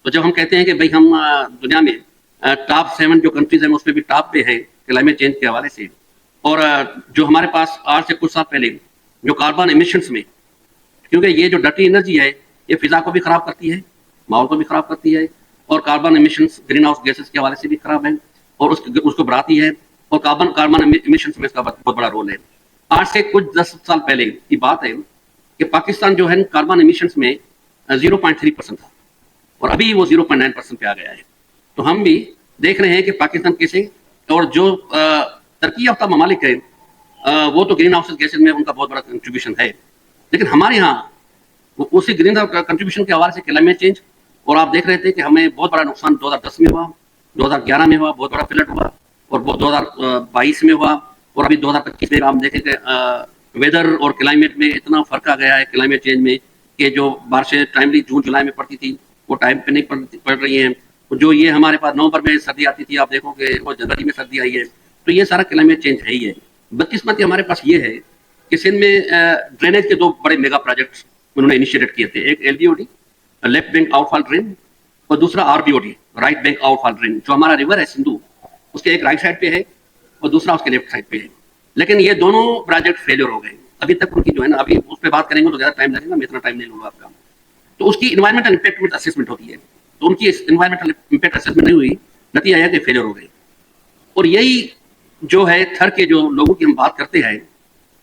تو جب ہم کہتے ہیں کہ بھائی ہم دنیا میں ٹاپ 7 جو کنٹریز ہیں اس میں بھی ٹاپ پہ ہیں کلائمیٹ چینج کے حوالے سے، اور جو ہمارے پاس آج سے کچھ سال پہلے جو کاربن ایمیشنز میں، کیونکہ یہ جو ڈرٹی انرجی ہے یہ فضا کو بھی خراب کرتی ہے، ماحول کو بھی خراب کرتی ہے، اور carbon emissions green house gases کے حوالے سے بھی خراب ہے اور اس کو بڑھاتی ہے، اور کاربن ایمیشنز میں اس کا بہت بڑا رول ہے۔ آج سے کچھ 10 سال پہلے کی بات ہے کہ پاکستان جو ہے کاربن ایمیشنز میں 0.3% تھا، اور ابھی وہ 0.9% پہ آ گیا ہے۔ تو ہم بھی دیکھ رہے ہیں کہ پاکستان کیسے، اور جو ترقی یافتہ ممالک ہیں وہ تو گرین ہاؤس گیسز میں ان کا بہت بڑا کنٹریبیوشن ہے، لیکن ہمارے یہاں اسی گرین ہاؤس کنٹریبیوشن کے حوالے سے کلائمیٹ چینج، اور آپ دیکھ رہے تھے کہ ہمیں بہت بڑا نقصان 2010 میں ہوا، 2011 میں ہوا، بہت بڑا فلڈ ہوا، اور 2022 میں ہوا، اور ابھی 2025 میں آپ دیکھیں کہ ویدر اور کلائمیٹ میں اتنا فرق آ گیا ہے کلائمیٹ چینج میں کہ جو بارشیں ٹائملی جون جولائی میں پڑتی تھی وہ ٹائم پہ نہیں پڑ رہی ہیں، جو یہ ہمارے پاس نومبر میں سردی آتی تھی آپ دیکھو کہ وہ جنوری میں سردی آئی ہے، تو یہ سارا کلائمیٹ چینج ہے ہی ہے۔ بدقسمتی ہمارے پاس یہ ہے کہ سندھ میں ڈرینیج کے 2 بڑے میگا پروجیکٹس انہوں نے انیشیٹ کیے تھے، ایک LBOD لیفٹ بینک آؤٹ فال ڈرین، اور دوسرا RBOD رائٹ بینک آؤٹ فال ڈرین، جو ہمارا ریور ہے سندھو اس کے ایک رائٹ سائڈ پہ ہے اور دوسرا اس کے لیفٹ سائڈ پہ ہے، لیکن یہ دونوں پروجیکٹ فیلئر ہو گئے ابھی تک ان کی جو ہے نا، ابھی اس پہ بات کریں گے تو زیادہ ٹائم لگے گا، میں اتنا ٹائم نہیں لوں گا آپ کا۔ تو اس کی انوائرمنٹل امپیکٹ اسسمنٹ ہوتی ہے، تو ان کی انوائرمنٹل امپیکٹ اسسمنٹ نہیں ہوئی، نتیجہ یہ کہ فیلئر ہو گئے۔ اور یہی جو ہے تھر کے جو لوگوں کی ہم بات کرتے ہیں،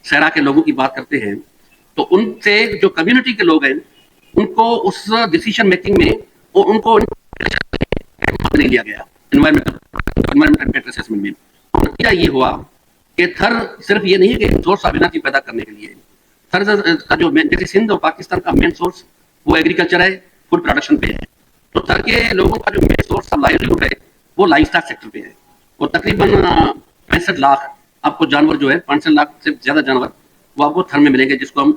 صحرا کے لوگوں کی بات کرتے ہیں، تو ان سے جو کمیونٹی کے لوگ ہیں ان کو اس ڈیسیشن میکنگ میں اور ان کو نہیں لیا گیا انوائرمنٹل امپیکٹ اسسمنٹ میں۔ نتیجہ یہ ہوا کہ تھر صرف یہ نہیں ہے کہ سورس آف انرجی پیدا کرنے کے لیے، تھر کا جو جیسے سندھ اور پاکستان کا مین سورس وہ ایگریکلچر ہے، فوڈ پروڈکشن پہ ہے، تو تھر کے لوگوں کا جو مین سورس آف لائیولیہوڈ ہے وہ لائف اسٹاک سیکٹر پہ ہے، اور تقریباً 65 لاکھ آپ کو جانور جو ہے 65 لاکھ سے زیادہ جانور وہ آپ کو تھر میں ملیں گے، جس کو ہم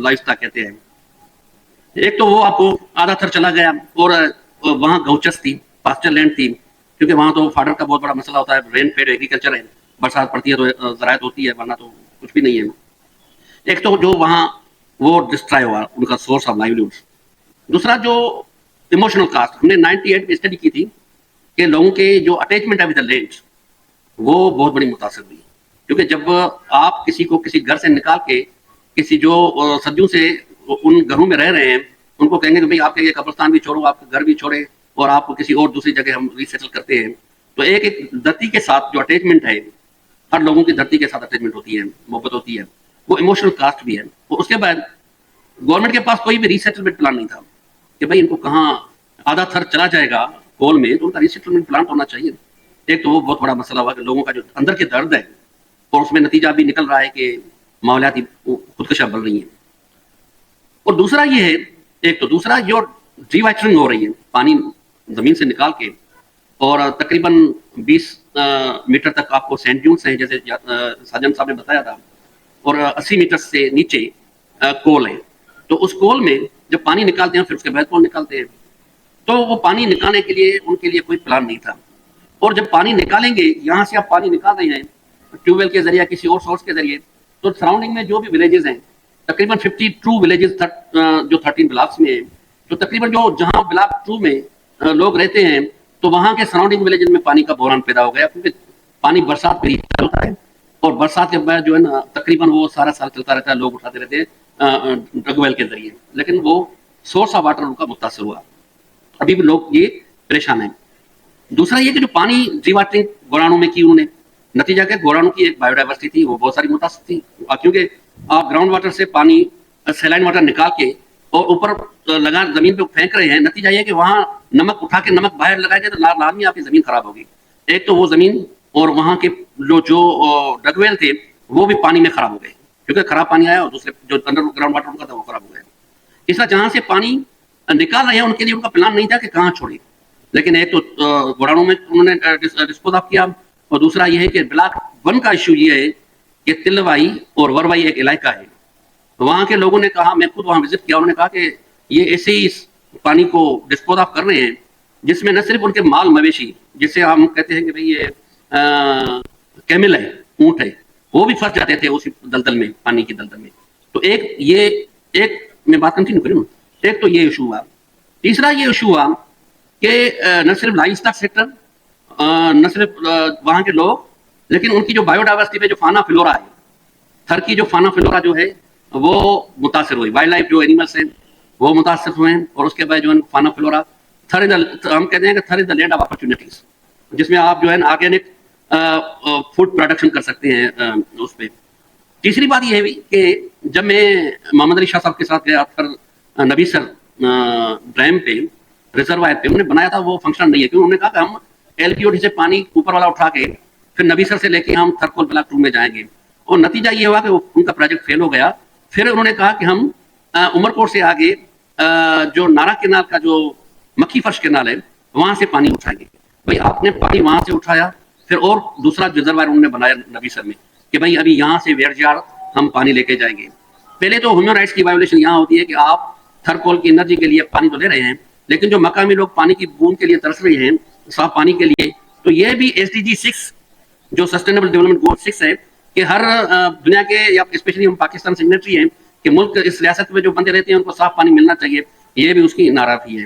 لائف اسٹاک کہتے ہیں۔ ایک تو وہ آپ کو آدھا تھر چلا گیا، اور وہاں گوچس تھی، پاسچر لینڈ تھی، کیونکہ وہاں تو فاڈر کا بہت بڑا مسئلہ ہوتا ہے، رین فیڈ ایگریکلچر ہے، برسات پڑتی ہے تو زراعت ہوتی ہے، ورنہ تو کچھ بھی نہیں ہے۔ ایک تو جو وہاں وہ ڈسٹرائے ہوا ان کا سورس آف لائیولیہوڈ۔ دوسرا جو ایموشنل کاسٹ، ہم نے 98 میں اسٹڈی کی تھی کہ لوگوں کے جو اٹیچمنٹ ہے ود دا لینڈ وہ بہت بڑی متاثر ہوئی، کیونکہ جب آپ کسی کو کسی گھر سے نکال کے کسی جو صدیوں سے ان گھروں میں رہ رہے ہیں ان کو کہیں گے کہ بھائی آپ کے یہ قبرستان بھی چھوڑو، آپ کے گھر بھی چھوڑے، اور آپ کو کسی اور دوسری جگہ ہم ریسیٹل کرتے ہیں، تو ایک دھرتی کے ساتھ جو اٹیچمنٹ ہے، ہر لوگوں کی دھرتی کے ساتھ اٹیچمنٹ ہوتی ہے، محبت ہوتی ہے، وہ ایموشنل کاسٹ بھی ہے۔ اور اس کے بعد گورنمنٹ کے پاس کوئی بھی ریسیٹلمنٹ پلان نہیں تھا کہ بھائی ان کو کہاں آدھا تھر چلا جائے گا کول میں تو ان کا ریسیٹلمنٹ پلان ہونا چاہیے۔ ایک تو وہ بہت بڑا مسئلہ ہوا کہ لوگوں کا جو اندر کے درد ہے، اور اس میں نتیجہ بھی نکل رہا ہے کہ ماحولیاتی خودکشیاں بڑھ رہی ہیں۔ اور دوسرا یہ ہے، ایک تو دوسرا جو ڈی وائٹرنگ ہو رہی ہے پانی زمین سے نکال کے، اور تقریباً 20 میٹر تک آپ کو سینڈ ڈیونس ہیں جیسے ساجن صاحب نے بتایا تھا، اور 80 میٹر سے نیچے کول ہے، تو اس کول میں جب پانی نکالتے ہیں پھر اس کے بعد کول نکالتے ہیں، تو وہ پانی نکالنے کے لیے ان کے لیے کوئی پلان نہیں تھا۔ اور جب پانی نکالیں گے، یہاں سے آپ پانی نکال رہے ہیں ٹیوب ویل کے ذریعے کسی اور سورس کے ذریعے، تو سراؤنڈنگ میں جو بھی ولیجز ہیں تقریباً 52 ولیجز جو 13 بلاکس میں ہیں، تو تقریباً جو جہاں بلاک 2 میں لوگ رہتے ہیں تو وہاں کے سراؤنڈنگ ولیجز میں پانی کا بحران پیدا ہو گیا، کیونکہ پانی برسات پہ ہی ہوتا ہے، اور برسات کے بعد جو ہے نا تقریباً وہ سارا سال چلتا رہتا ہے، لوگ اٹھاتے رہتے ہیں ڈگ ویل کے ذریعے، لیکن وہ سورس آف واٹر ان کا متاثر ہوا، ابھی بھی لوگ یہ پریشان ہیں۔ دوسرا یہ کہ جو پانی ری واٹرنگ گورانوں میں کی انہوں نے، نتیجہ کہ گورانوں کی ایک بایو ڈائیورسٹی تھی وہ بہت ساری متاثر تھی، کیونکہ آپ گراؤنڈ واٹر سے پانی سیلائن واٹر نکال کے اور اوپر لگا زمین پہ پھینک رہے ہیں، نتیجہ یہ کہ وہاں نمک اٹھا کے نمک باہر لگائے گئے تو لازمی آپ کی زمین خراب ہوگی۔ ایک تو وہ زمین اور وہاں کے جو ڈگ ویل تھے وہ بھی پانی میں خراب ہو گئے، کیونکہ خراب پانی آیا، اور دوسرے جو انڈر گراؤنڈ واٹر ان کا تھا وہ خراب ہو گیا۔ اس طرح جہاں سے پانی نکال رہے ہیں ان کے لیے ان کا پلان نہیں تھا کہ کہاں چھوڑے، لیکن ایک تو گورانوں میں انہوں نے ڈسپوز آف کیا، اور دوسرا یہ ہے کہ بلاک 1 کا ایشو یہ ہے کہ تلوائی اور وروائی ایک علاقہ ہے، وہاں کے لوگوں نے کہا، میں خود وہاں وزٹ کیا، انہوں نے کہا کہ یہ ایسے ہی اس پانی کو ڈسپوز آف کر رہے ہیں جس میں نہ صرف ان کے مال مویشی، جسے ہم کہتے ہیں کہ بھئی یہ کیمل ہے، اونٹ ہے، وہ بھی پھنس جاتے تھے اسی دلدل میں، پانی کی دلدل میں۔ تو ایک یہ ایک میں بات کنٹینیو کروں، ایک تو یہ ایشو ہوا، تیسرا یہ ایشو ہوا کہ نہ صرف لائف اسٹاک سیکٹر، نہ صرف وہاں کے لوگ، لیکن ان کی جو بایو ڈائیورسٹی پہ جو فانا فلورا ہے، تھر کی جو فانا فلورا جو ہے وہ متاثر ہوئی، وائلڈ لائف جو اینیملس ہیں وہ متاثر ہوئے ہیں، اور اس کے بعد جو ہے فانا فلورا ہم کہتے ہیں کہ تھر از دا لینڈ آف اپرچونیٹیز، جس میں آپ جو ہے آرگینک فوڈ پروڈکشن کر سکتے ہیں اس پہ. تیسری بات یہ ہے کہ جب میں محمد علی شاہ صاحب کے ساتھ گیا تھر نبی سر ڈیم پہ، ریزروائر پہ، انہوں نے بنایا تھا، وہ فنکشن نہیں ہے، کیونکہ انہوں نے کہا کہ ہم ایل پی او ڈی سے پانی اوپر والا اٹھا کے پھر نبی سر سے لے کے ہم تھرکول بلاک 2 میں جائیں گے، اور نتیجہ یہ ہوا کہ ان کا پروجیکٹ فیل ہو گیا. پھر انہوں نے کہا کہ ہم عمر کوٹ سے آگے جو نارا کینال کا جو مکھی فرش کینال ہے وہاں سے پانی اٹھائیں گے. بھائی آپ نے پانی وہاں سے اٹھایا، پھر اور دوسرا ریزروائر انہوں نے بنایا نبی سر میں کہ بھائی ابھی یہاں سے ویرجار ہم پانی لے کے جائیں گے. پہلے تو ہیومن رائٹس کی وائیولیشن یہاں ہوتی ہے کہ آپ تھرکول کی انرجی کے لیے پانی تو لے رہے ہیں، لیکن جو مقامی لوگ پانی کی بوند کے لیے ترس رہے ہیں، صاف پانی کے لیے، تو یہ بھی ایس ڈی جی 6 جو سسٹینیبل ڈیولپمنٹ گول 6 ہے کہ ہر دنیا کے یا اسپیشلی ہم پاکستان سگنیٹری ہیں کہ ملک اس ریاست میں جو بندے رہتے ہیں ان کو صاف پانی ملنا چاہیے، یہ بھی اس کی نعرہ بھی ہے.